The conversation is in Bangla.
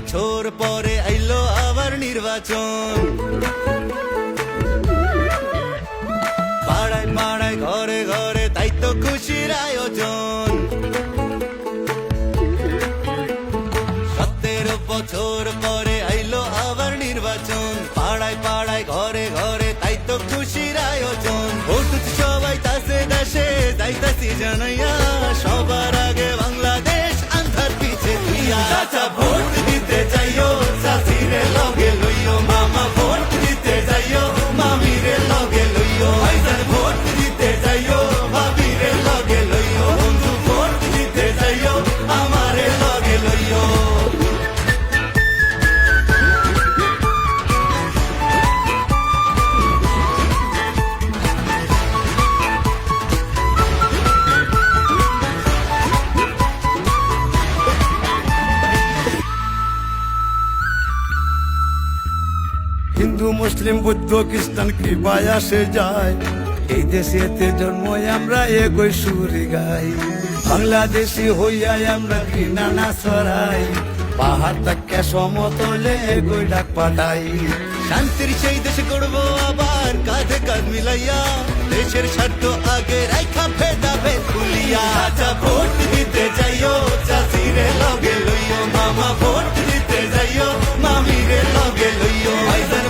বছর পরে আইলো আবার নির্বাচন। পাড়ায় পাড়ায় ঘরে ঘরে তাই তো খুশির আয়োজন। 17 বছর পরে আইলো আবার নির্বাচন। পাড়ায় পাড়ায় ঘরে ঘরে তাই তো খুশির আয়োজন। ভোট সবাই তাসে দেশে যাইতাছি জানাইয়া, সবার আগে বাংলাদেশ আন্ধার পিছে তুইয়া। চাচা ভোট দিতে যাইও, চাচিরে লগে লইও, মামা ভোট দিতে যাইও, মামিরে লগে লইও। ভাইজান ভোট দিতে যাইও, ভাবিরে লগে লইও, বন্ধু ভোট দিতে যাইও, আমারে লগে লইও। হিন্দু মুসলিম বৌদ্ধ খ্রিস্টান কৃপায় আসে যায়, এই দেশেতে জন্ম আমরা একই সুরে গাই। বাংলাদেশি হইয়া আমরা ঘৃণা না ছড়াই, পাহাড় তাকে সমতলে একই ডাক পাঠাই। শান্তির সেই দেশ গড়বো আবার কাঁধে কাঁধ মিলাইয়া, দেশের স্বার্থ আগে রাইখা ভেদা ভেদ ভুলিয়া। চাচা ভোট দিতে যাইও, চাচিরে লগে লইও, মামা ভোট দিতে যাইও, মামিরে লগে লইও। ভাইজান